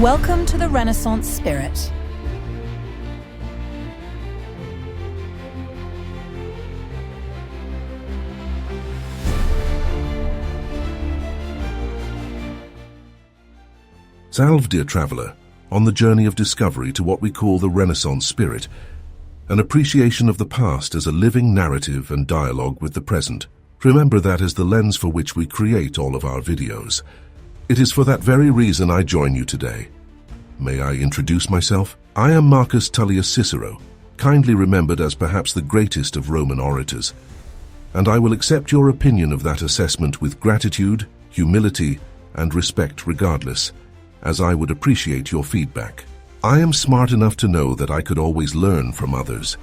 Welcome to the Renaissance Spirit. Salve, dear traveller, on the journey of discovery to what we call the Renaissance spirit, an appreciation of the past as a living narrative and dialogue with the present. Remember that as the lens for which we create all of our videos. It is for that very reason I join you today. May I introduce myself? I am Marcus Tullius Cicero, kindly remembered as perhaps the greatest of Roman orators, and I will accept your opinion of that assessment with gratitude, humility, and respect regardless, as I would appreciate your feedback. I am smart enough to know that I could always learn from others.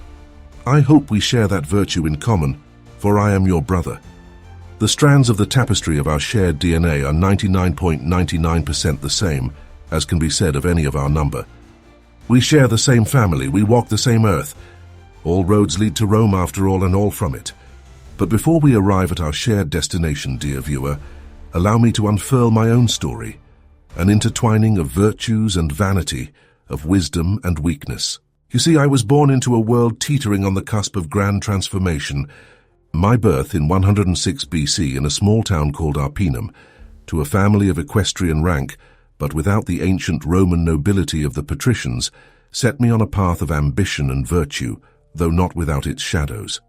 I hope we share that virtue in common, for I am your brother. The strands of the tapestry of our shared DNA are 99.99% the same, as can be said of any of our number. We share the same family, we walk the same earth. All roads lead to Rome after all, and all from it. But before we arrive at our shared destination, dear viewer, allow me to unfurl my own story, an intertwining of virtues and vanity, of wisdom and weakness. You see, I was born into a world teetering on the cusp of grand transformation. My birth in 106 BC in a small town called Arpinum, to a family of equestrian rank, but without the ancient Roman nobility of the patricians, set me on a path of ambition and virtue, though not without its shadows.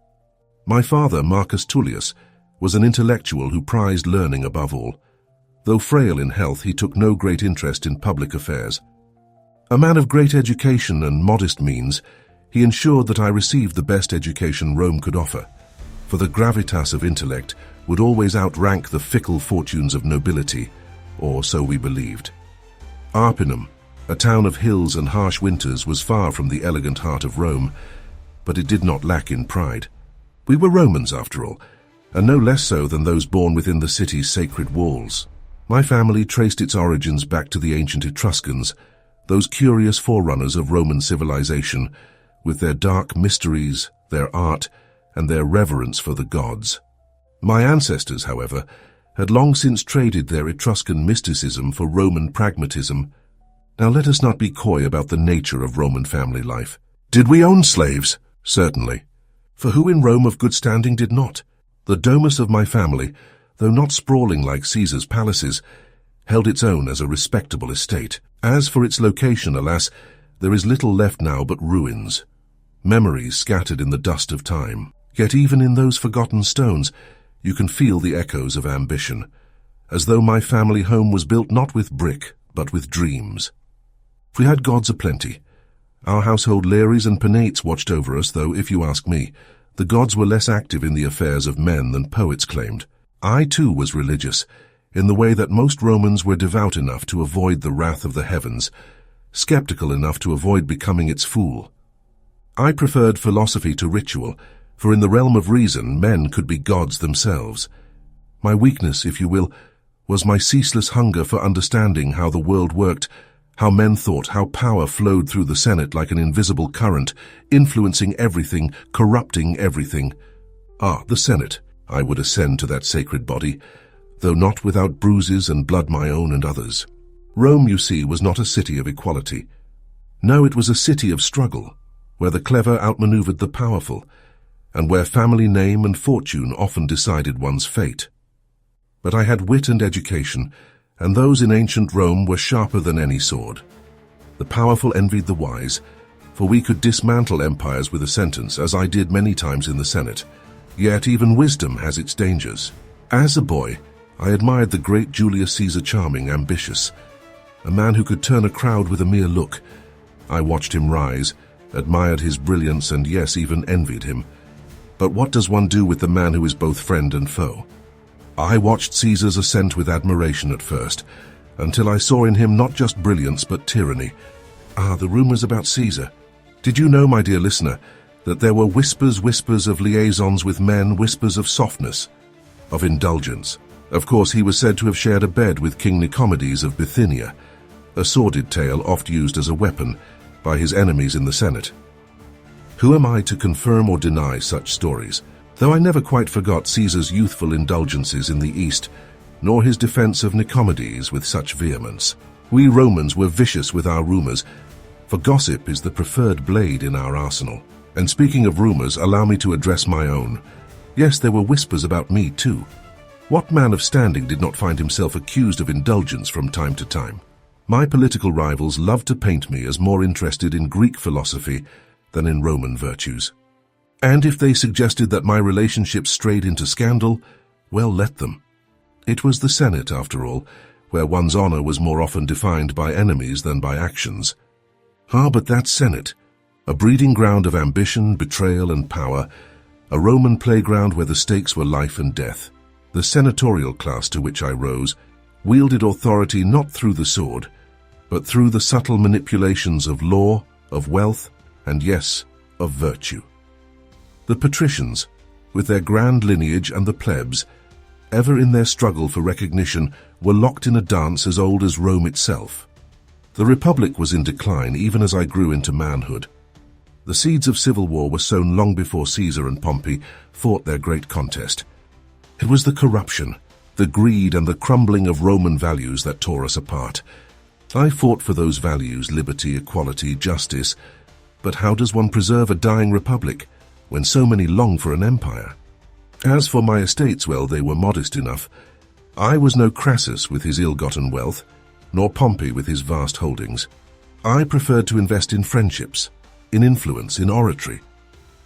My father, Marcus Tullius, was an intellectual who prized learning above all. Though frail in health, he took no great interest in public affairs. A man of great education and modest means, he ensured that I received the best education Rome could offer, for the gravitas of intellect would always outrank the fickle fortunes of nobility, or so we believed. Arpinum, a town of hills and harsh winters, was far from the elegant heart of Rome, but it did not lack in pride. We were Romans, after all, and no less so than those born within the city's sacred walls. My family traced its origins back to the ancient Etruscans, those curious forerunners of Roman civilization, with their dark mysteries, their art, and their reverence for the gods. My ancestors, however, had long since traded their Etruscan mysticism for Roman pragmatism. Now let us not be coy about the nature of Roman family life. Did we own slaves? Certainly. For who in Rome of good standing did not? The domus of my family, though not sprawling like Caesar's palaces, held its own as a respectable estate. As for its location, alas, there is little left now but ruins, memories scattered in the dust of time. Yet even in those forgotten stones, you can feel the echoes of ambition, as though my family home was built not with brick, but with dreams. We had gods aplenty. Our household Lares and Penates watched over us, though, if you ask me, the gods were less active in the affairs of men than poets claimed. I, too, was religious, in the way that most Romans were devout enough to avoid the wrath of the heavens, skeptical enough to avoid becoming its fool. I preferred philosophy to ritual, for in the realm of reason, men could be gods themselves. My weakness, if you will, was my ceaseless hunger for understanding how the world worked, how men thought, how power flowed through the Senate like an invisible current, influencing everything, corrupting everything. Ah, the Senate. I would ascend to that sacred body, though not without bruises and blood my own and others. Rome, you see, was not a city of equality. No, it was a city of struggle, where the clever outmaneuvered the powerful, and where family name and fortune often decided one's fate. But I had wit and education, and those in ancient Rome were sharper than any sword. The powerful envied the wise, for we could dismantle empires with a sentence, as I did many times in the Senate. Yet even wisdom has its dangers. As a boy, I admired the great Julius Caesar, charming, ambitious, a man who could turn a crowd with a mere look. I watched him rise, admired his brilliance, and yes, even envied him. But what does one do with the man who is both friend and foe? I watched Caesar's ascent with admiration at first, until I saw in him not just brilliance but tyranny. Ah, the rumors about Caesar. Did you know, my dear listener, that there were whispers of liaisons with men, whispers of softness, of indulgence? Of course, he was said to have shared a bed with King Nicomedes of Bithynia, a sordid tale oft used as a weapon by his enemies in the Senate. Who am I to confirm or deny such stories? Though I never quite forgot Caesar's youthful indulgences in the East, nor his defense of Nicomedes with such vehemence. We Romans were vicious with our rumors, for gossip is the preferred blade in our arsenal. And speaking of rumors, allow me to address my own. Yes, there were whispers about me too. What man of standing did not find himself accused of indulgence from time to time? My political rivals loved to paint me as more interested in Greek philosophy than in Roman virtues. And if they suggested that my relationships strayed into scandal, well, let them. It was the Senate, after all, where one's honor was more often defined by enemies than by actions. But that Senate, a breeding ground of ambition, betrayal, and power, a Roman playground where the stakes were life and death. The senatorial class to which I rose wielded authority not through the sword, but through the subtle manipulations of law, of wealth, and yes, of virtue. The patricians, with their grand lineage, and the plebs, ever in their struggle for recognition, were locked in a dance as old as Rome itself. The Republic was in decline even as I grew into manhood. The seeds of civil war were sown long before Caesar and Pompey fought their great contest. It was the corruption, the greed, and the crumbling of Roman values that tore us apart. I fought for those values, liberty, equality, justice, but how does one preserve a dying republic when so many long for an empire? As for my estates, well, they were modest enough. I was no Crassus with his ill-gotten wealth, nor Pompey with his vast holdings. I preferred to invest in friendships, in influence, in oratory.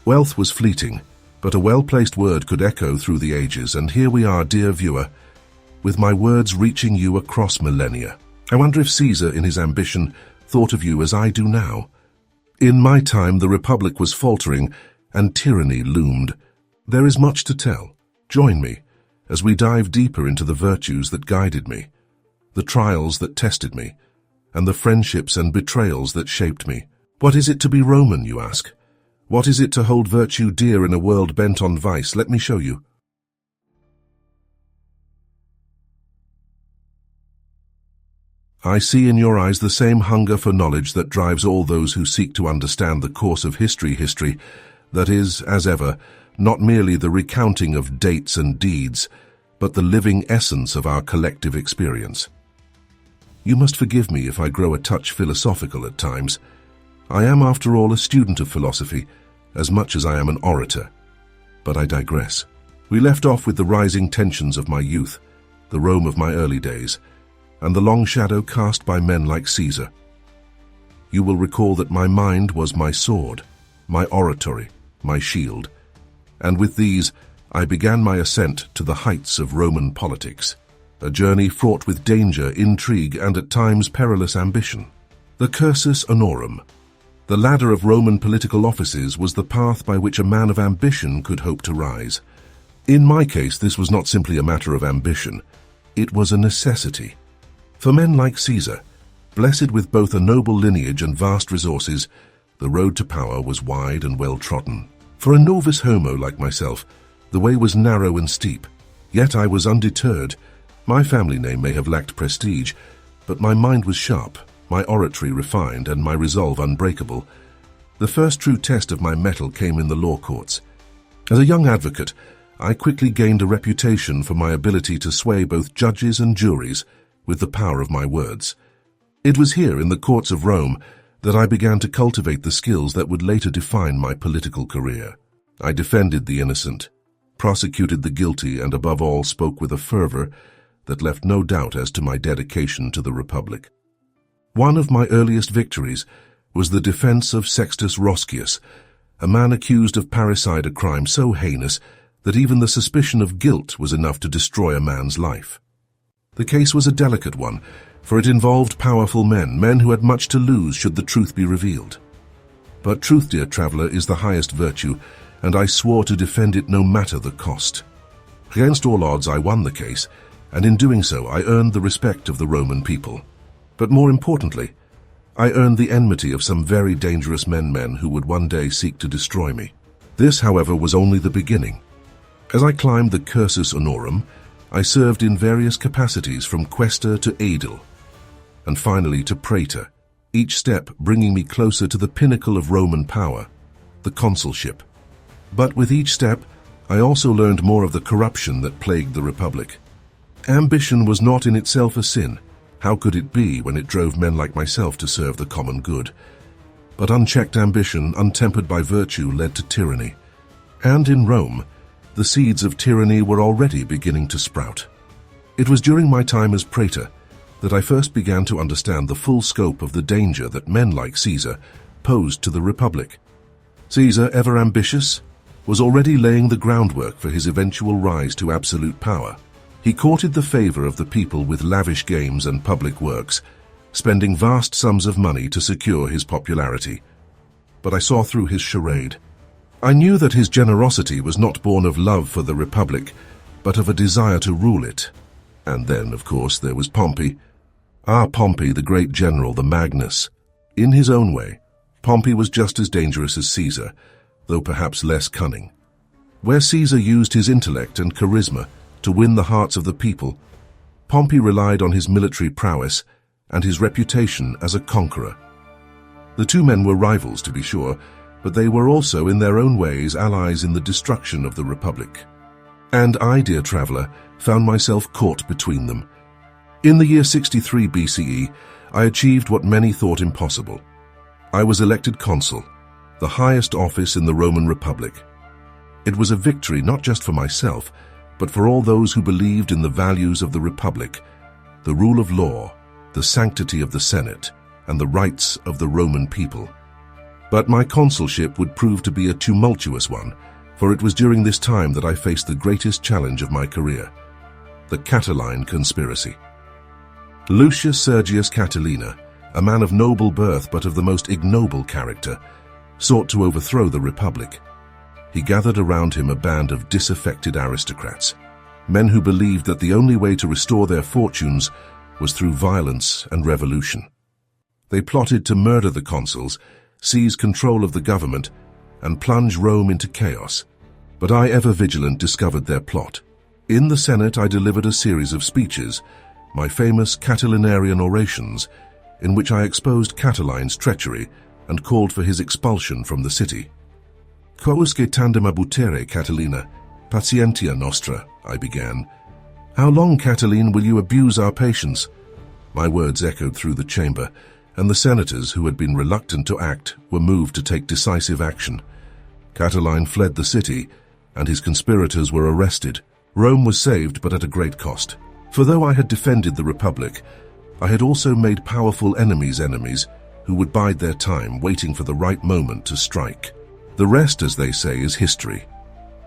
Wealth was fleeting, but a well-placed word could echo through the ages, and here we are, dear viewer, with my words reaching you across millennia. I wonder if Caesar, in his ambition, thought of you as I do now. In my time, the Republic was faltering, and tyranny loomed. There is much to tell. Join me as we dive deeper into the virtues that guided me, the trials that tested me, and the friendships and betrayals that shaped me. What is it to be Roman, you ask? What is it to hold virtue dear in a world bent on vice? Let me show you. I see in your eyes the same hunger for knowledge that drives all those who seek to understand the course of history that is, as ever, not merely the recounting of dates and deeds, but the living essence of our collective experience. You must forgive me if I grow a touch philosophical at times. I am, after all, a student of philosophy, as much as I am an orator. But I digress. We left off with the rising tensions of my youth, the Rome of my early days, and the long shadow cast by men like Caesar. You will recall that my mind was my sword, my oratory, my shield, and with these I began my ascent to the heights of Roman politics, a journey fraught with danger, intrigue, and at times perilous ambition. The cursus honorum, the ladder of Roman political offices, was the path by which a man of ambition could hope to rise. In my case, this was not simply a matter of ambition, it was a necessity. For men like Caesar, blessed with both a noble lineage and vast resources, the road to power was wide and well-trodden. For a novus homo like myself, the way was narrow and steep, yet I was undeterred. My family name may have lacked prestige, but my mind was sharp, my oratory refined, and my resolve unbreakable. The first true test of my mettle came in the law courts. As a young advocate, I quickly gained a reputation for my ability to sway both judges and juries with the power of my words. It was here, in the courts of Rome, that I began to cultivate the skills that would later define my political career. I defended the innocent, prosecuted the guilty, and above all spoke with a fervor that left no doubt as to my dedication to the Republic. One of my earliest victories was the defense of Sextus Roscius, a man accused of parricide, a crime so heinous that even the suspicion of guilt was enough to destroy a man's life. The case was a delicate one, for it involved powerful men who had much to lose should the truth be revealed. But truth, dear traveler, is the highest virtue, and I swore to defend it no matter the cost. Against all odds, I won the case, and in doing so I earned the respect of the Roman people. But more importantly, I earned the enmity of some very dangerous men who would one day seek to destroy me. This, however, was only the beginning. As I climbed the cursus honorum, I served in various capacities, from questor to aedile, and finally to praetor, each step bringing me closer to the pinnacle of Roman power, the consulship. But with each step, I also learned more of the corruption that plagued the Republic. Ambition was not in itself a sin. How could it be when it drove men like myself to serve the common good? But unchecked ambition, untempered by virtue, led to tyranny. And in Rome, the seeds of tyranny were already beginning to sprout. It was during my time as praetor that I first began to understand the full scope of the danger that men like Caesar posed to the Republic. Caesar, ever ambitious, was already laying the groundwork for his eventual rise to absolute power. He courted the favor of the people with lavish games and public works, spending vast sums of money to secure his popularity. But I saw through his charade. I knew that his generosity was not born of love for the Republic, but of a desire to rule it. And then, of course, there was Pompey. Pompey, the great general, the Magnus. In his own way, Pompey was just as dangerous as Caesar, though perhaps less cunning. Where Caesar used his intellect and charisma to win the hearts of the people, Pompey relied on his military prowess and his reputation as a conqueror. The two men were rivals, to be sure, but they were also, in their own ways, allies in the destruction of the Republic. And I, dear traveler, found myself caught between them. In the year 63 BCE, I achieved what many thought impossible. I was elected consul, the highest office in the Roman Republic. It was a victory not just for myself, but for all those who believed in the values of the Republic, the rule of law, the sanctity of the Senate, and the rights of the Roman people. But my consulship would prove to be a tumultuous one, for it was during this time that I faced the greatest challenge of my career, the Catiline conspiracy. Lucius Sergius Catilina, a man of noble birth but of the most ignoble character, sought to overthrow the Republic. He gathered around him a band of disaffected aristocrats, men who believed that the only way to restore their fortunes was through violence and revolution. They plotted to murder the consuls, seize control of the government, and plunge Rome into chaos. But I, ever vigilant, discovered their plot. In the Senate, I delivered a series of speeches, my famous Catilinarian orations, in which I exposed Catiline's treachery and called for his expulsion from the city. Quousque tandem abutere, Catilina, patientia nostra, I began. How long, Catiline, will you abuse our patience? My words echoed through the chamber, and the senators, who had been reluctant to act, were moved to take decisive action. Catiline fled the city, and his conspirators were arrested. Rome was saved, but at a great cost. For though I had defended the Republic, I had also made powerful enemies enemies, who would bide their time, waiting for the right moment to strike. The rest, as they say, is history.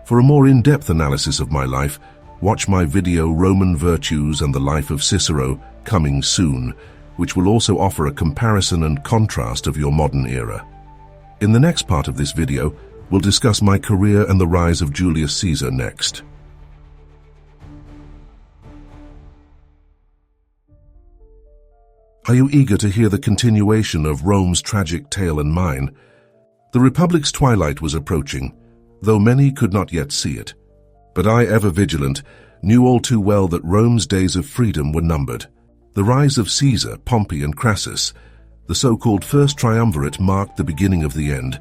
For a more in-depth analysis of my life, watch my video Roman Virtues and the Life of Cicero, coming soon, which will also offer a comparison and contrast of your modern era. In the next part of this video, we'll discuss my career and the rise of Julius Caesar next. Are you eager to hear the continuation of Rome's tragic tale and mine? The Republic's twilight was approaching, though many could not yet see it. But I, ever vigilant, knew all too well that Rome's days of freedom were numbered. The rise of Caesar, Pompey, and Crassus, the so-called First Triumvirate, marked the beginning of the end,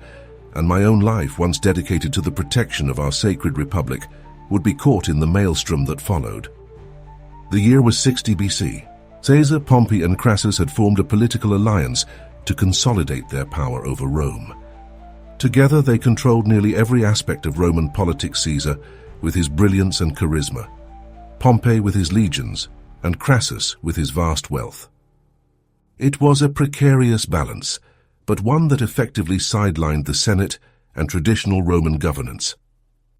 and my own life, once dedicated to the protection of our sacred Republic, would be caught in the maelstrom that followed. The year was 60 BC. Caesar, Pompey, and Crassus had formed a political alliance to consolidate their power over Rome. Together they controlled nearly every aspect of Roman politics, Caesar with his brilliance and charisma, Pompey with his legions, and Crassus with his vast wealth. It was a precarious balance, but one that effectively sidelined the Senate and traditional Roman governance.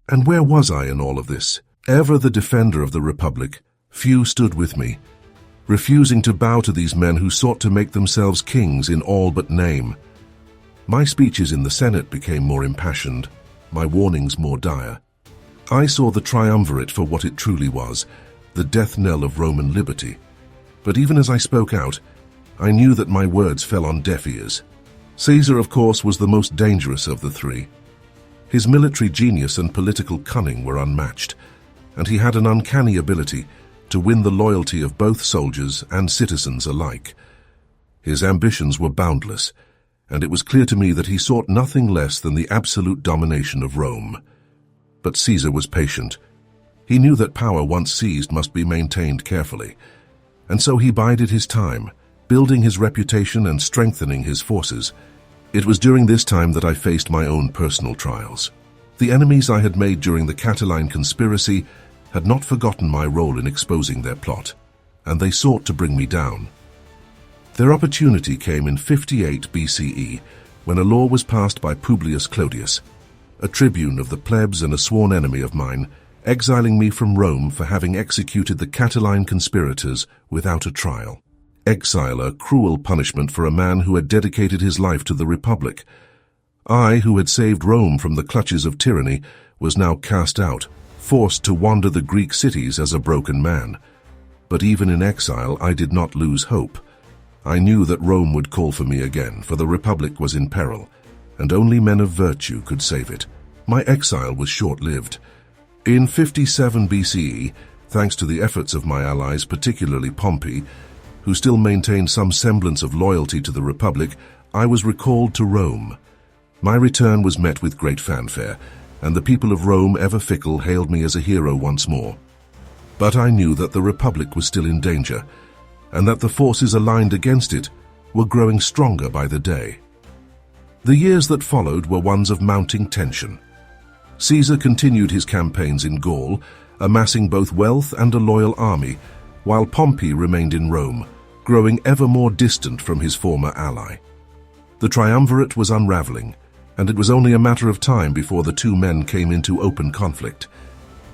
And where was I in all of this? Ever the defender of the Republic, few stood with me, refusing to bow to these men who sought to make themselves kings in all but name. My speeches in the Senate became more impassioned, my warnings more dire. I saw the triumvirate for what it truly was, the death knell of Roman liberty. But even as I spoke out, I knew that my words fell on deaf ears. Caesar, of course, was the most dangerous of the three. His military genius and political cunning were unmatched, and he had an uncanny ability to win the loyalty of both soldiers and citizens alike. His ambitions were boundless, and it was clear to me that he sought nothing less than the absolute domination of Rome. But Caesar was patient. He knew that power once seized must be maintained carefully. And so he bided his time, building his reputation and strengthening his forces. It was during this time that I faced my own personal trials. The enemies I had made during the Catiline conspiracy had not forgotten my role in exposing their plot, and they sought to bring me down. Their opportunity came in 58 BCE, when a law was passed by Publius Clodius, a tribune of the plebs and a sworn enemy of mine, exiling me from Rome for having executed the Catiline conspirators without a trial. Exile, a cruel punishment for a man who had dedicated his life to the Republic. I, who had saved Rome from the clutches of tyranny, was now cast out, forced to wander the Greek cities as a broken man. But even in exile, I did not lose hope. I knew that Rome would call for me again, for the Republic was in peril, and only men of virtue could save it. My exile was short-lived. In 57 BCE, thanks to the efforts of my allies, particularly Pompey, who still maintained some semblance of loyalty to the Republic, I was recalled to Rome. My return was met with great fanfare, and the people of Rome, ever fickle, hailed me as a hero once more. But I knew that the Republic was still in danger, and that the forces aligned against it were growing stronger by the day. The years that followed were ones of mounting tension. Caesar continued his campaigns in Gaul, amassing both wealth and a loyal army, while Pompey remained in Rome, growing ever more distant from his former ally. The triumvirate was unraveling, and it was only a matter of time before the two men came into open conflict.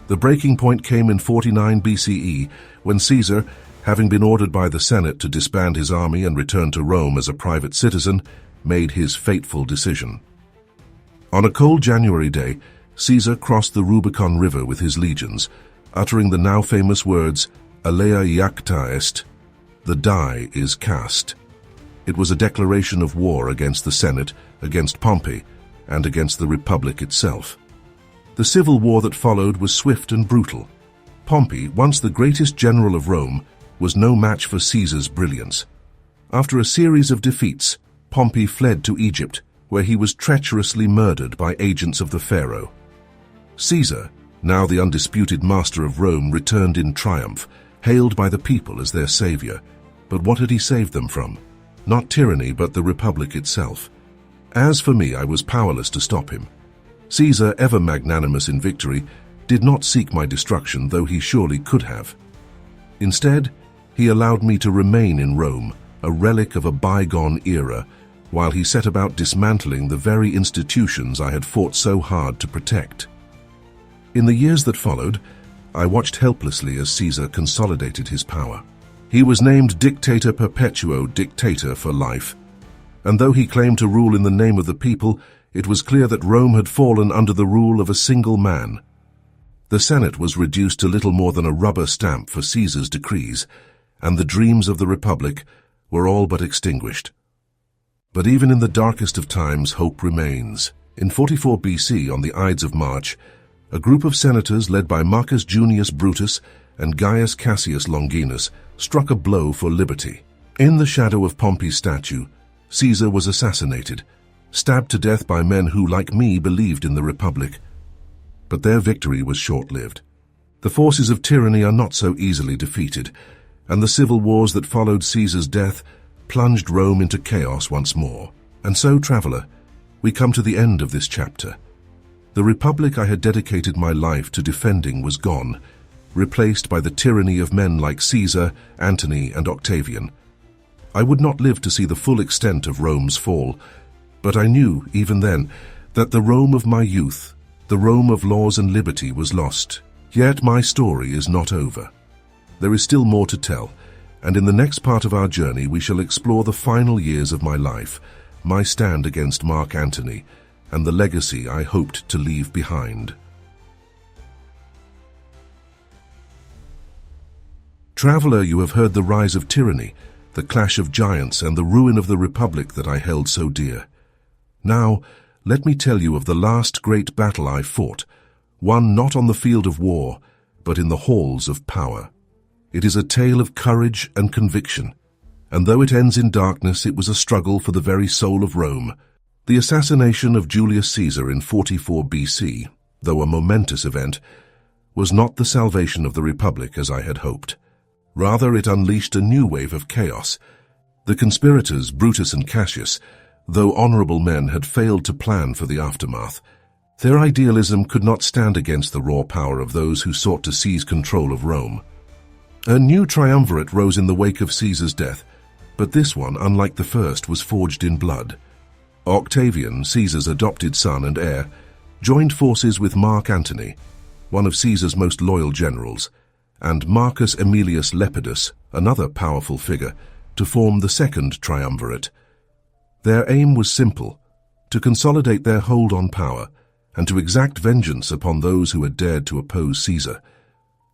The breaking point came in 49 BCE, when Caesar, having been ordered by the Senate to disband his army and return to Rome as a private citizen, made his fateful decision. On a cold January day, Caesar crossed the Rubicon River with his legions, uttering the now famous words, "Alea iacta est," the die is cast. It was a declaration of war against the Senate, against Pompey, and against the Republic itself. The civil war that followed was swift and brutal. Pompey, once the greatest general of Rome, was no match for Caesar's brilliance. After a series of defeats, Pompey fled to Egypt, where he was treacherously murdered by agents of the pharaoh. Caesar, now the undisputed master of Rome, returned in triumph, hailed by the people as their savior. But what had he saved them from? Not tyranny, but the Republic itself. As for me, I was powerless to stop him. Caesar, ever magnanimous in victory, did not seek my destruction, though he surely could have. Instead, he allowed me to remain in Rome, a relic of a bygone era, while he set about dismantling the very institutions I had fought so hard to protect. In the years that followed, I watched helplessly as Caesar consolidated his power. He was named Dictator Perpetuo, dictator for life, and though he claimed to rule in the name of the people, it was clear that Rome had fallen under the rule of a single man. The Senate was reduced to little more than a rubber stamp for Caesar's decrees, and the dreams of the Republic were all but extinguished. But even in the darkest of times, hope remains. In 44 BC, on the Ides of March, a group of senators led by Marcus Junius Brutus and Gaius Cassius Longinus struck a blow for liberty. In the shadow of Pompey's statue, Caesar was assassinated, stabbed to death by men who, like me, believed in the Republic. But their victory was short-lived. The forces of tyranny are not so easily defeated, and the civil wars that followed Caesar's death plunged Rome into chaos once more. And so, traveler, we come to the end of this chapter. The Republic I had dedicated my life to defending was gone, replaced by the tyranny of men like Caesar, Antony, and Octavian. I would not live to see the full extent of Rome's fall, but I knew, even then, that the Rome of my youth, the Rome of laws and liberty, was lost. Yet my story is not over. There is still more to tell, and in the next part of our journey we shall explore the final years of my life, my stand against Mark Antony, and the legacy I hoped to leave behind. Traveler, you have heard the rise of tyranny, the clash of giants, and the ruin of the Republic that I held so dear. Now, let me tell you of the last great battle I fought, one not on the field of war, but in the halls of power. It is a tale of courage and conviction, and though it ends in darkness, it was a struggle for the very soul of Rome. The assassination of Julius Caesar in 44 BC, though a momentous event, was not the salvation of the Republic as I had hoped. Rather, it unleashed a new wave of chaos. The conspirators, Brutus and Cassius, though honorable men, had failed to plan for the aftermath. Their idealism could not stand against the raw power of those who sought to seize control of Rome. A new triumvirate rose in the wake of Caesar's death, but this one, unlike the first, was forged in blood. Octavian, Caesar's adopted son and heir, joined forces with Mark Antony, one of Caesar's most loyal generals, and Marcus Aemilius Lepidus, another powerful figure, to form the second triumvirate. Their aim was simple: to consolidate their hold on power and to exact vengeance upon those who had dared to oppose Caesar.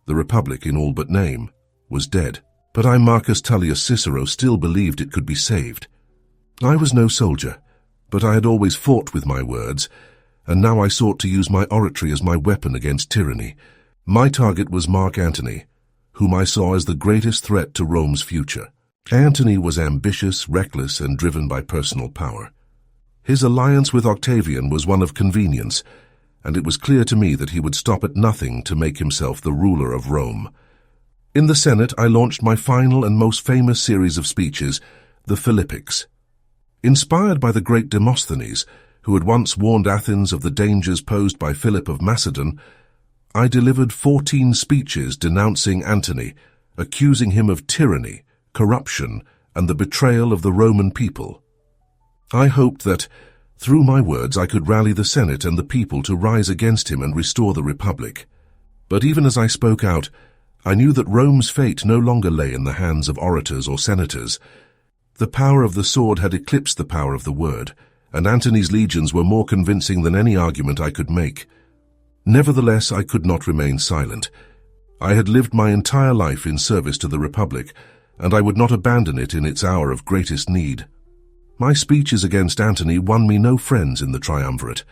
The Republic, in all but name, was dead, but I, Marcus Tullius Cicero, still believed it could be saved. I was no soldier, but I had always fought with my words, and now I sought to use my oratory as my weapon against tyranny. My target was Mark Antony, whom I saw as the greatest threat to Rome's future. Antony was ambitious, reckless, and driven by personal power. His alliance with Octavian was one of convenience, and it was clear to me that he would stop at nothing to make himself the ruler of Rome. In the Senate, I launched my final and most famous series of speeches, the Philippics. Inspired by the great Demosthenes, who had once warned Athens of the dangers posed by Philip of Macedon, I delivered 14 speeches denouncing Antony, accusing him of tyranny, corruption, and the betrayal of the Roman people. I hoped that, through my words, I could rally the Senate and the people to rise against him and restore the Republic. But even as I spoke out, I knew that Rome's fate no longer lay in the hands of orators or senators. The power of the sword had eclipsed the power of the word, and Antony's legions were more convincing than any argument I could make. Nevertheless, I could not remain silent. I had lived my entire life in service to the Republic, and I would not abandon it in its hour of greatest need. My speeches against Antony won me no friends in the triumvirate.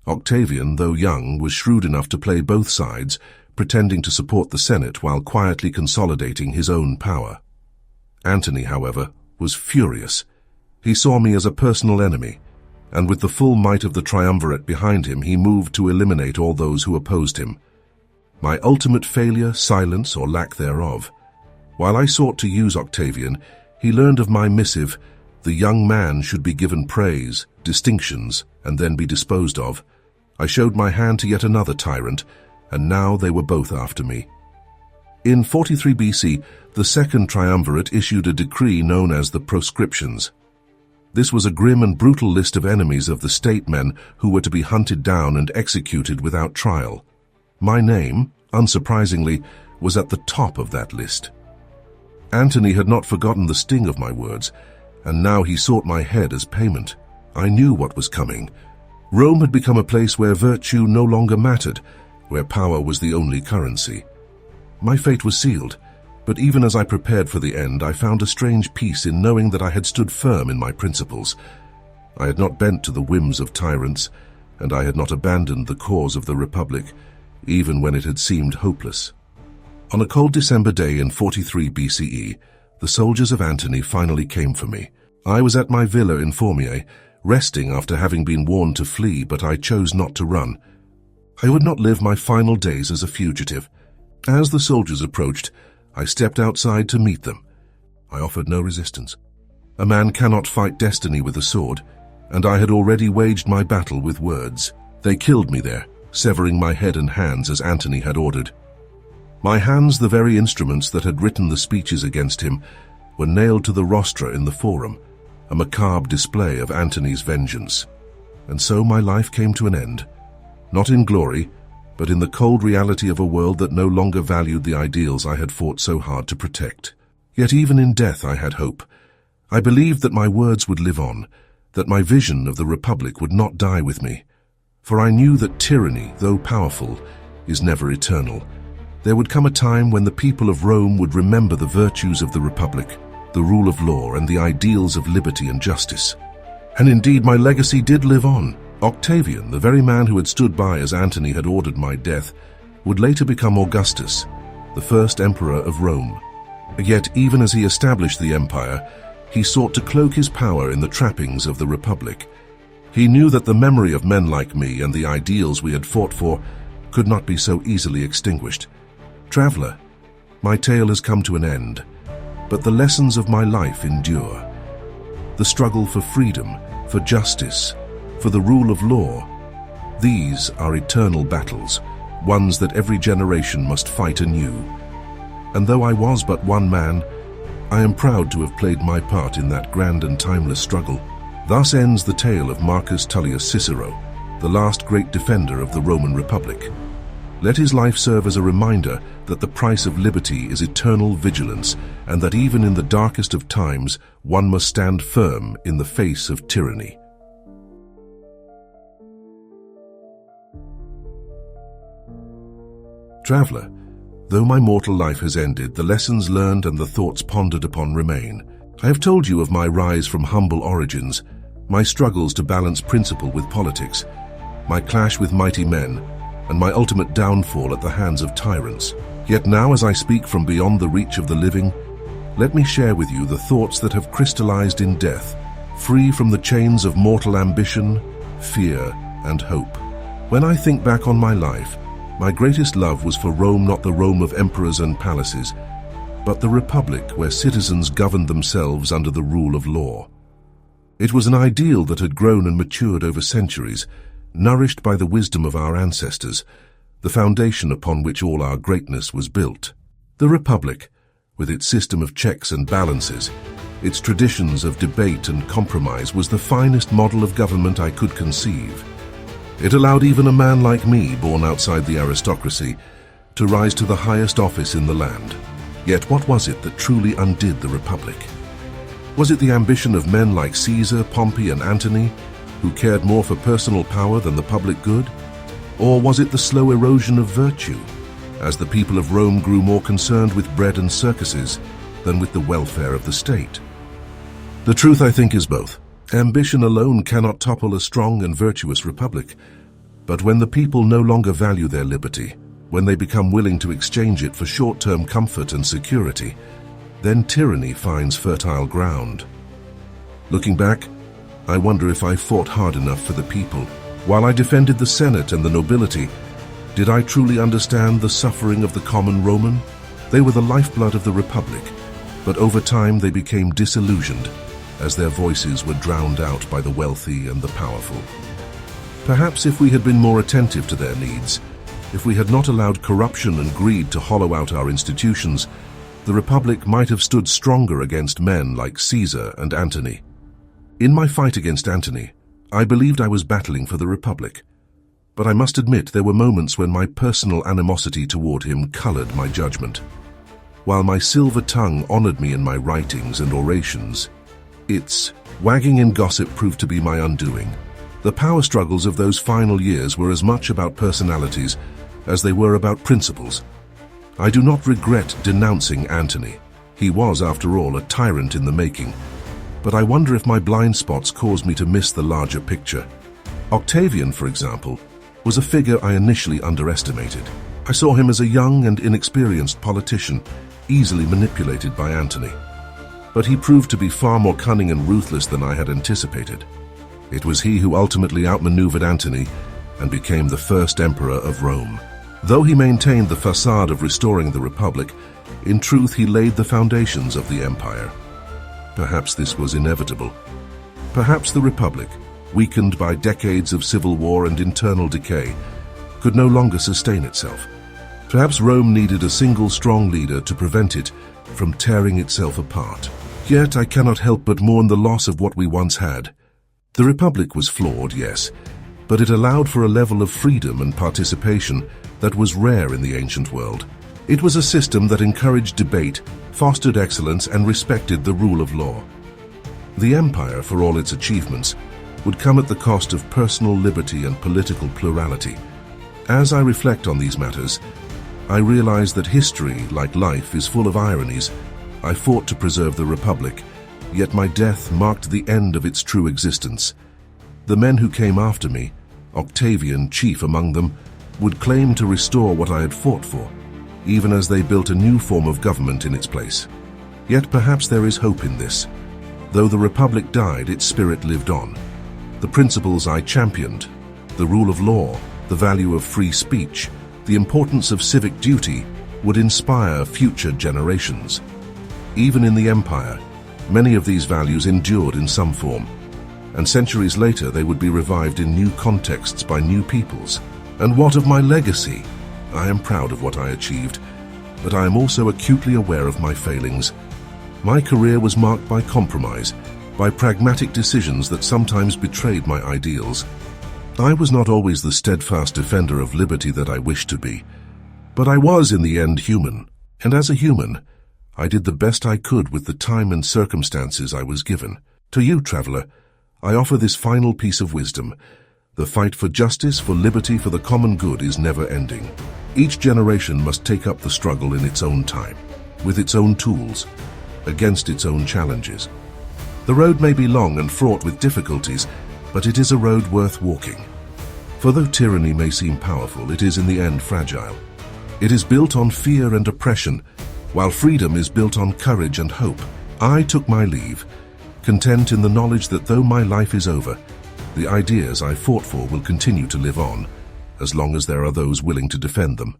Octavian, though young, was shrewd enough to play both sides, pretending to support the Senate while quietly consolidating his own power. Antony, however, was furious. He saw me as a personal enemy, and with the full might of the triumvirate behind him, he moved to eliminate all those who opposed him. My ultimate failure, silence, or lack thereof. While I sought to use Octavian, he learned of my missive: the young man should be given praise, distinctions, and then be disposed of. I showed my hand to yet another tyrant, and now they were both after me. In 43 BC, the second triumvirate issued a decree known as the Proscriptions. This was a grim and brutal list of enemies of the statesmen who were to be hunted down and executed without trial. My name, unsurprisingly, was at the top of that list. Antony had not forgotten the sting of my words, and now he sought my head as payment. I knew what was coming. Rome had become a place where virtue no longer mattered, where power was the only currency. My fate was sealed, but even as I prepared for the end, I found a strange peace in knowing that I had stood firm in my principles. I had not bent to the whims of tyrants, and I had not abandoned the cause of the Republic, even when it had seemed hopeless. On a cold December day in 43 BCE, the soldiers of Antony finally came for me. I was at my villa in Formiae, resting after having been warned to flee, but I chose not to run. I would not live my final days as a fugitive. As the soldiers approached, I stepped outside to meet them. I offered no resistance. A man cannot fight destiny with a sword, and I had already waged my battle with words. They killed me there, severing my head and hands as Antony had ordered. My hands, the very instruments that had written the speeches against him, were nailed to the rostra in the forum, a macabre display of Antony's vengeance. And so my life came to an end, not in glory, but in the cold reality of a world that no longer valued the ideals I had fought so hard to protect. Yet even in death I had hope. I believed that my words would live on, that my vision of the Republic would not die with me. For I knew that tyranny, though powerful, is never eternal. There would come a time when the people of Rome would remember the virtues of the Republic, the rule of law, and the ideals of liberty and justice. And indeed my legacy did live on. Octavian, the very man who had stood by as Antony had ordered my death, would later become Augustus, the first emperor of Rome. Yet even as he established the empire, he sought to cloak his power in the trappings of the Republic. He knew that the memory of men like me and the ideals we had fought for could not be so easily extinguished. Traveler, My tale has come to an end, but the lessons of my life endure. The struggle for freedom, for justice, for the rule of law, these are eternal battles, ones that every generation must fight anew. And though I was but one man, I am proud to have played my part in that grand and timeless struggle. Thus ends the tale of Marcus Tullius Cicero, the last great defender of the Roman Republic. Let his life serve as a reminder that the price of liberty is eternal vigilance, and that even in the darkest of times, one must stand firm in the face of tyranny. Traveler, though my mortal life has ended, the lessons learned and the thoughts pondered upon remain. I have told you of my rise from humble origins, my struggles to balance principle with politics, my clash with mighty men, and my ultimate downfall at the hands of tyrants. Yet now, as I speak from beyond the reach of the living, let me share with you the thoughts that have crystallized in death, free from the chains of mortal ambition, fear, and hope. When I think back on my life, my greatest love was for Rome, not the Rome of emperors and palaces, but the Republic where citizens governed themselves under the rule of law. It was an ideal that had grown and matured over centuries, nourished by the wisdom of our ancestors, the foundation upon which all our greatness was built. The Republic, with its system of checks and balances, its traditions of debate and compromise, was the finest model of government I could conceive. It allowed even a man like me, born outside the aristocracy, to rise to the highest office in the land. Yet what was it that truly undid the Republic? Was it the ambition of men like Caesar, Pompey, and Antony, who cared more for personal power than the public good? Or was it the slow erosion of virtue, as the people of Rome grew more concerned with bread and circuses than with the welfare of the state? The truth, I think, is both. Ambition alone cannot topple a strong and virtuous republic. But when the people no longer value their liberty, when they become willing to exchange it for short-term comfort and security, then tyranny finds fertile ground. Looking back, I wonder if I fought hard enough for the people. While I defended the Senate and the nobility, did I truly understand the suffering of the common Roman? They were the lifeblood of the Republic, but over time they became disillusioned, as their voices were drowned out by the wealthy and the powerful. Perhaps if we had been more attentive to their needs, if we had not allowed corruption and greed to hollow out our institutions, the Republic might have stood stronger against men like Caesar and Antony. In my fight against Antony, I believed I was battling for the Republic, but I must admit there were moments when my personal animosity toward him colored my judgment. While my silver tongue honored me in my writings and orations, its wagging in gossip proved to be my undoing. The power struggles of those final years were as much about personalities as they were about principles. I do not regret denouncing Antony. He was, after all, a tyrant in the making. But I wonder if my blind spots caused me to miss the larger picture. Octavian, for example, was a figure I initially underestimated. I saw him as a young and inexperienced politician, easily manipulated by Antony. But he proved to be far more cunning and ruthless than I had anticipated. It was he who ultimately outmaneuvered Antony and became the first emperor of Rome. Though he maintained the facade of restoring the Republic, in truth he laid the foundations of the empire. Perhaps this was inevitable. Perhaps the Republic, weakened by decades of civil war and internal decay, could no longer sustain itself. Perhaps Rome needed a single strong leader to prevent it from tearing itself apart. Yet I cannot help but mourn the loss of what we once had. The Republic was flawed, yes, but it allowed for a level of freedom and participation that was rare in the ancient world. It was a system that encouraged debate, fostered excellence, and respected the rule of law. The empire, for all its achievements, would come at the cost of personal liberty and political plurality. As I reflect on these matters, I realize that history, like life, is full of ironies. I fought to preserve the Republic, yet my death marked the end of its true existence. The men who came after me, Octavian chief among them, would claim to restore what I had fought for, even as they built a new form of government in its place. Yet perhaps there is hope in this. Though the Republic died, its spirit lived on. The principles I championed, the rule of law, the value of free speech, the importance of civic duty, would inspire future generations. Even in the empire, many of these values endured in some form, and centuries later they would be revived in new contexts by new peoples. And what of my legacy? I am proud of what I achieved, but I am also acutely aware of my failings. My career was marked by compromise, by pragmatic decisions that sometimes betrayed my ideals. I was not always the steadfast defender of liberty that I wished to be, but I was in the end human, and as a human, I did the best I could with the time and circumstances I was given. To you, traveler, I offer this final piece of wisdom. The fight for justice, for liberty, for the common good is never ending. Each generation must take up the struggle in its own time, with its own tools, against its own challenges. The road may be long and fraught with difficulties, but it is a road worth walking. For though tyranny may seem powerful, it is in the end fragile. It is built on fear and oppression, while freedom is built on courage and hope. I took my leave, content in the knowledge that though my life is over, the ideas I fought for will continue to live on, as long as there are those willing to defend them.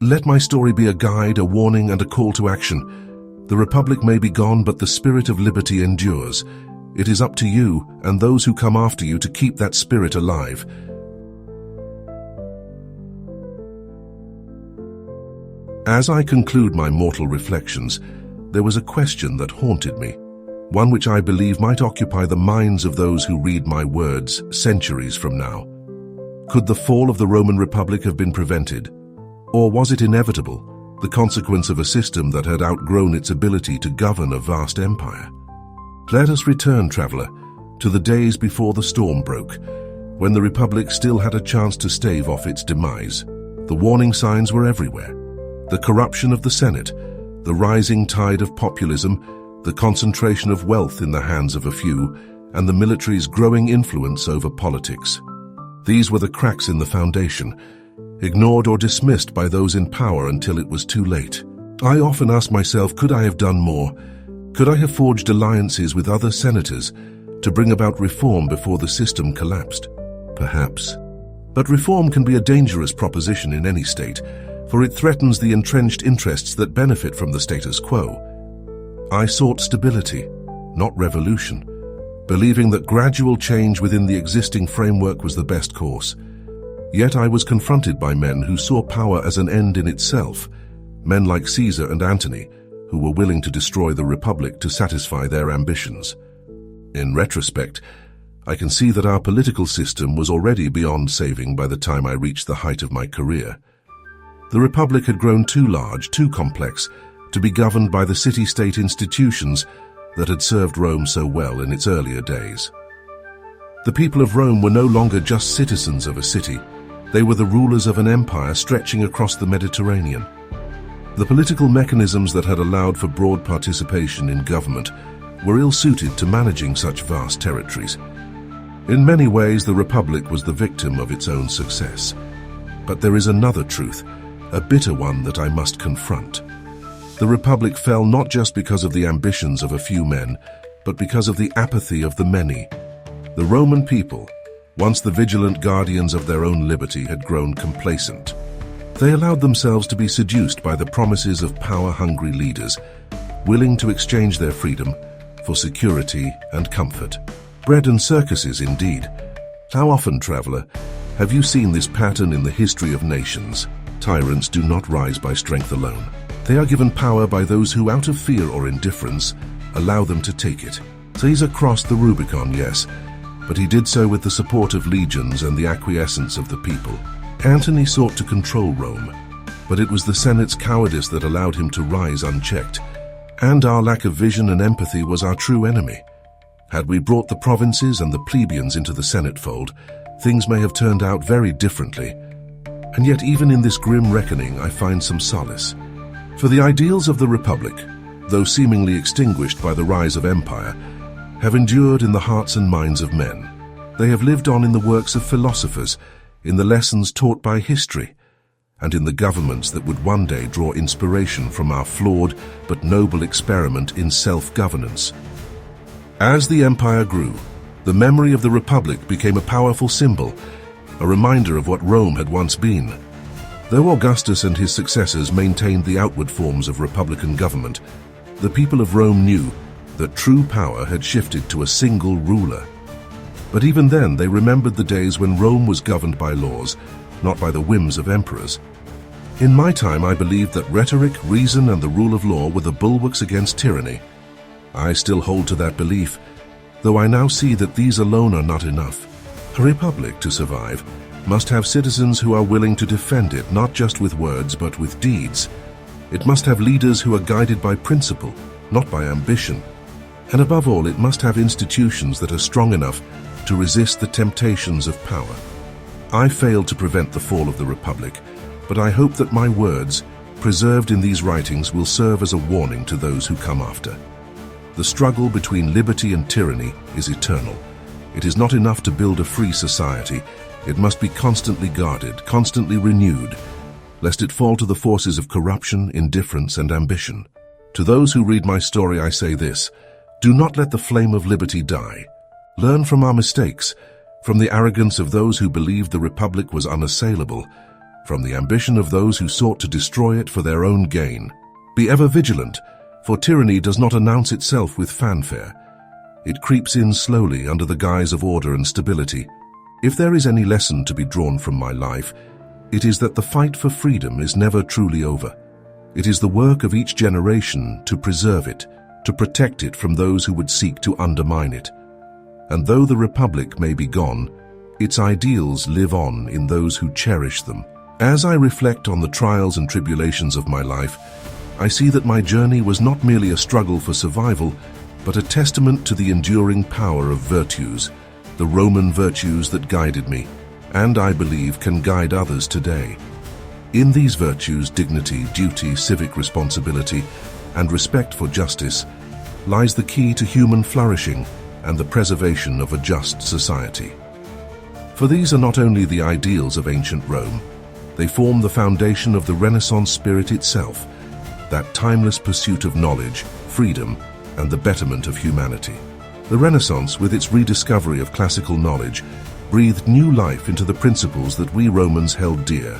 Let my story be a guide, a warning, and a call to action. The Republic may be gone, but the spirit of liberty endures. It is up to you and those who come after you to keep that spirit alive. As I conclude my mortal reflections, there was a question that haunted me, one which I believe might occupy the minds of those who read my words centuries from now. Could the fall of the Roman Republic have been prevented? Or was it inevitable, the consequence of a system that had outgrown its ability to govern a vast empire? Let us return, traveler, to the days before the storm broke, when the Republic still had a chance to stave off its demise. The warning signs were everywhere. The corruption of the Senate, the rising tide of populism, the concentration of wealth in the hands of a few, and the military's growing influence over politics. These were the cracks in the foundation, ignored or dismissed by those in power until it was too late. I often ask myself, could I have done more? Could I have forged alliances with other senators to bring about reform before the system collapsed? Perhaps. But reform can be a dangerous proposition in any state, for it threatens the entrenched interests that benefit from the status quo. I sought stability, not revolution, believing that gradual change within the existing framework was the best course. Yet I was confronted by men who saw power as an end in itself, men like Caesar and Antony, who were willing to destroy the Republic to satisfy their ambitions. In retrospect, I can see that our political system was already beyond saving by the time I reached the height of my career. The Republic had grown too large, too complex, to be governed by the city-state institutions that had served Rome so well in its earlier days. The people of Rome were no longer just citizens of a city. They were the rulers of an empire stretching across the Mediterranean. The political mechanisms that had allowed for broad participation in government were ill-suited to managing such vast territories. In many ways, the Republic was the victim of its own success. But there is another truth, a bitter one that I must confront. The Republic fell not just because of the ambitions of a few men, but because of the apathy of the many. The Roman people, once the vigilant guardians of their own liberty, had grown complacent. They allowed themselves to be seduced by the promises of power-hungry leaders, willing to exchange their freedom for security and comfort. Bread and circuses, indeed. How often, traveler, have you seen this pattern in the history of nations? Tyrants do not rise by strength alone. They are given power by those who, out of fear or indifference, allow them to take it. Caesar crossed the Rubicon, yes, but he did so with the support of legions and the acquiescence of the people. Antony sought to control Rome, but it was the Senate's cowardice that allowed him to rise unchecked, and our lack of vision and empathy was our true enemy. Had we brought the provinces and the plebeians into the Senate fold, things may have turned out very differently. And yet even in this grim reckoning, I find some solace. For the ideals of the Republic, though seemingly extinguished by the rise of empire, have endured in the hearts and minds of men. They have lived on in the works of philosophers, in the lessons taught by history, and in the governments that would one day draw inspiration from our flawed but noble experiment in self-governance. As the empire grew, the memory of the Republic became a powerful symbol, a reminder of what Rome had once been. Though Augustus and his successors maintained the outward forms of republican government, the people of Rome knew that true power had shifted to a single ruler. But even then, they remembered the days when Rome was governed by laws, not by the whims of emperors. In my time, I believed that rhetoric, reason, and the rule of law were the bulwarks against tyranny. I still hold to that belief, though I now see that these alone are not enough. A republic, to survive, must have citizens who are willing to defend it, not just with words, but with deeds. It must have leaders who are guided by principle, not by ambition. And above all, it must have institutions that are strong enough to resist the temptations of power. I failed to prevent the fall of the Republic, but I hope that my words, preserved in these writings, will serve as a warning to those who come after. The struggle between liberty and tyranny is eternal. It is not enough to build a free society. It must be constantly guarded, constantly renewed, lest it fall to the forces of corruption, indifference, and ambition. To those who read my story, I say this: do not let the flame of liberty die. Learn from our mistakes, from the arrogance of those who believed the Republic was unassailable, from the ambition of those who sought to destroy it for their own gain. Be ever vigilant, for tyranny does not announce itself with fanfare. It creeps in slowly under the guise of order and stability. If there is any lesson to be drawn from my life, it is that the fight for freedom is never truly over. It is the work of each generation to preserve it, to protect it from those who would seek to undermine it. And though the Republic may be gone, its ideals live on in those who cherish them. As I reflect on the trials and tribulations of my life, I see that my journey was not merely a struggle for survival, but a testament to the enduring power of virtues, the Roman virtues that guided me, and I believe can guide others today. In these virtues, dignity, duty, civic responsibility, and respect for justice, lies the key to human flourishing and the preservation of a just society. For these are not only the ideals of ancient Rome, they form the foundation of the Renaissance spirit itself, that timeless pursuit of knowledge, freedom, and the betterment of humanity. The Renaissance, with its rediscovery of classical knowledge, breathed new life into the principles that we Romans held dear: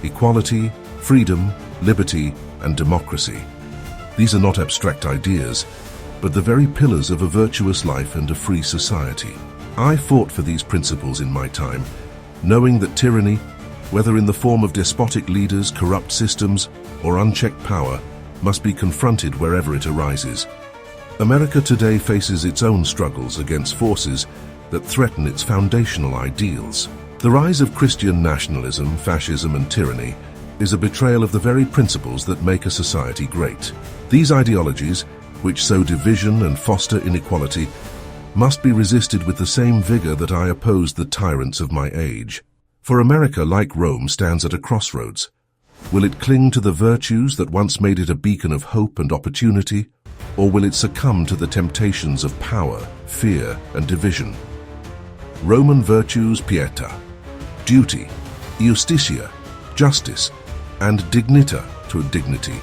equality, freedom, liberty, and democracy. These are not abstract ideas, but the very pillars of a virtuous life and a free society. I fought for these principles in my time, knowing that tyranny, whether in the form of despotic leaders, corrupt systems, or unchecked power, must be confronted wherever it arises. America today faces its own struggles against forces that threaten its foundational ideals. The rise of Christian nationalism, fascism, and tyranny is a betrayal of the very principles that make a society great. These ideologies, which sow division and foster inequality, must be resisted with the same vigor that I opposed the tyrants of my age. For America, like Rome, stands at a crossroads. Will it cling to the virtues that once made it a beacon of hope and opportunity, or will it succumb to the temptations of power, fear, and division? Roman virtues: pieta, duty, justitia, justice, and dignita, to dignity,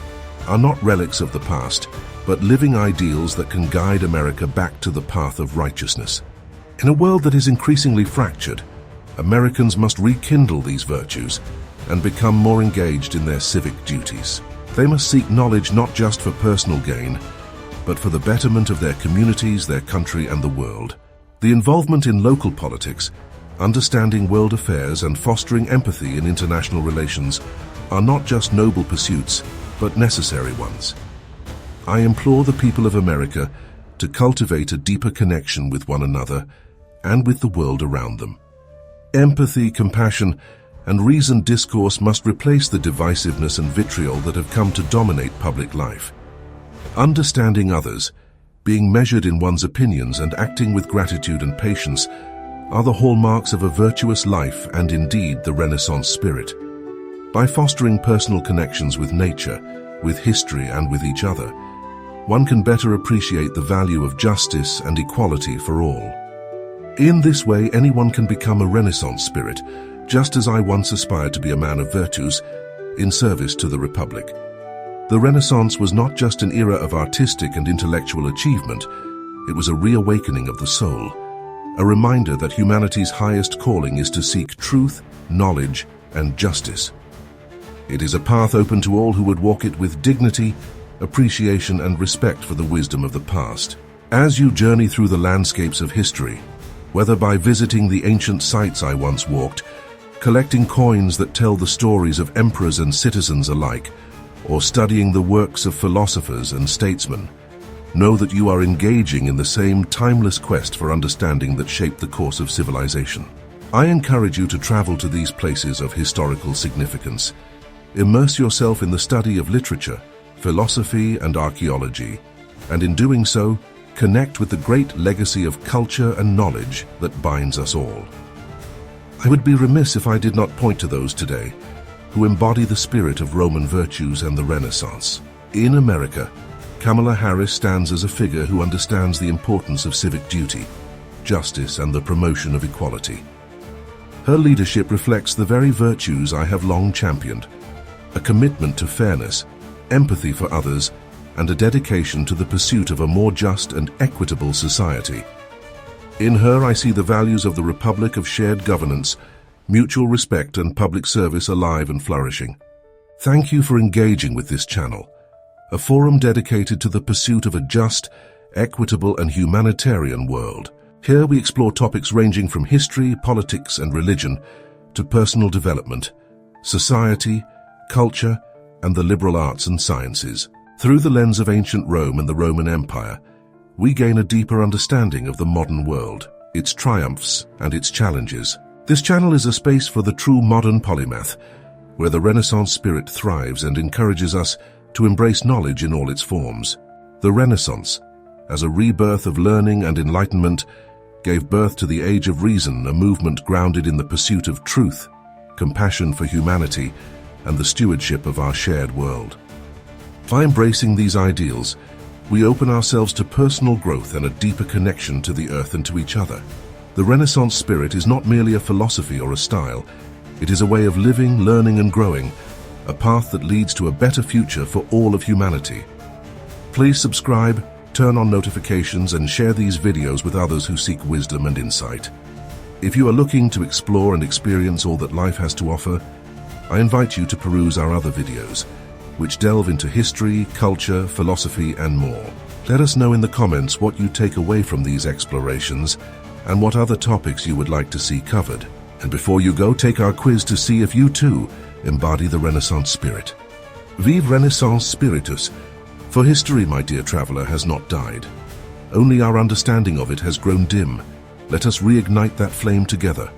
are not relics of the past, but living ideals that can guide America back to the path of righteousness. In a world that is increasingly fractured, Americans must rekindle these virtues and become more engaged in their civic duties. They must seek knowledge not just for personal gain, but for the betterment of their communities, their country, and the world. The involvement in local politics, understanding world affairs, and fostering empathy in international relations are not just noble pursuits, but necessary ones. I implore the people of America to cultivate a deeper connection with one another and with the world around them. Empathy, compassion, and reasoned discourse must replace the divisiveness and vitriol that have come to dominate public life. Understanding others, being measured in one's opinions, and acting with gratitude and patience are the hallmarks of a virtuous life and indeed the Renaissance spirit. By fostering personal connections with nature, with history, and with each other, one can better appreciate the value of justice and equality for all. In this way, anyone can become a Renaissance spirit, just as I once aspired to be a man of virtues in service to the Republic. The Renaissance was not just an era of artistic and intellectual achievement, it was a reawakening of the soul, a reminder that humanity's highest calling is to seek truth, knowledge, and justice. It is a path open to all who would walk it with dignity, appreciation, and respect for the wisdom of the past. As you journey through the landscapes of history, whether by visiting the ancient sites I once walked, collecting coins that tell the stories of emperors and citizens alike, or studying the works of philosophers and statesmen, know that you are engaging in the same timeless quest for understanding that shaped the course of civilization. I encourage you to travel to these places of historical significance. Immerse yourself in the study of literature, philosophy, and archaeology, and in doing so, connect with the great legacy of culture and knowledge that binds us all. I would be remiss if I did not point to those today who embody the spirit of Roman virtues and the Renaissance. In America, Kamala Harris stands as a figure who understands the importance of civic duty, justice, and the promotion of equality. Her leadership reflects the very virtues I have long championed: a commitment to fairness, empathy for others, and a dedication to the pursuit of a more just and equitable society. In her, I see the values of the Republic of shared governance, mutual respect, and public service alive and flourishing. Thank you for engaging with this channel, a forum dedicated to the pursuit of a just, equitable, and humanitarian world. Here we explore topics ranging from history, politics, and religion to personal development, society, culture, and the liberal arts and sciences. Through the lens of ancient Rome and the Roman Empire, we gain a deeper understanding of the modern world, its triumphs and its challenges. This channel is a space for the true modern polymath, where the Renaissance spirit thrives and encourages us to embrace knowledge in all its forms. The Renaissance, as a rebirth of learning and enlightenment, gave birth to the Age of Reason, a movement grounded in the pursuit of truth, compassion for humanity, and the stewardship of our shared world. By embracing these ideals, we open ourselves to personal growth and a deeper connection to the earth and to each other. The Renaissance spirit is not merely a philosophy or a style. It is a way of living, learning, and growing, a path that leads to a better future for all of humanity. Please subscribe, turn on notifications, and share these videos with others who seek wisdom and insight. If you are looking to explore and experience all that life has to offer, I invite you to peruse our other videos, which delve into history, culture, philosophy, and more. Let us know in the comments what you take away from these explorations and what other topics you would like to see covered. And before you go, take our quiz to see if you too embody the Renaissance spirit. Vive Renaissance Spiritus! For history, my dear traveler, has not died. Only our understanding of it has grown dim. Let us reignite that flame together.